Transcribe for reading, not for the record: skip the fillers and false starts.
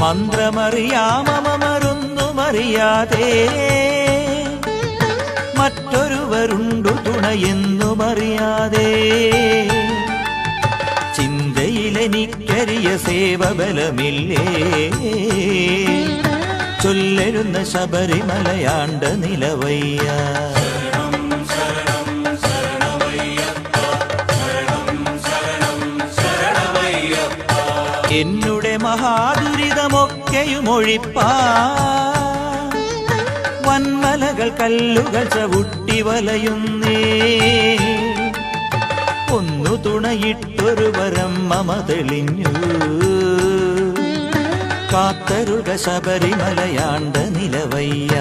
മന്ത്രമറിയാമമരൊന്നുമറിയാതെ മറ്റൊരുവരുണ്ടു തുണയെന്നുമറിയാതെ ചിന്തയിലെനിക്കരിയ സേവബലമില്ലേ ചൊല്ലെഴുന്ന ശബരിമലയാണ്ട നിലവയ്യ. എന്നുടെ മഹാദുരിതമൊക്കെയുമൊഴിപ്പാ വന്മലകൾ കല്ലുകൾ ചവിട്ടി വലയുന്നേ ഒന്നു തുണയിട്ടൊരു വരം മമ തെളിഞ്ഞു കാത്തരുക ശബരിമലയാണ്ട നിലവയ്യ.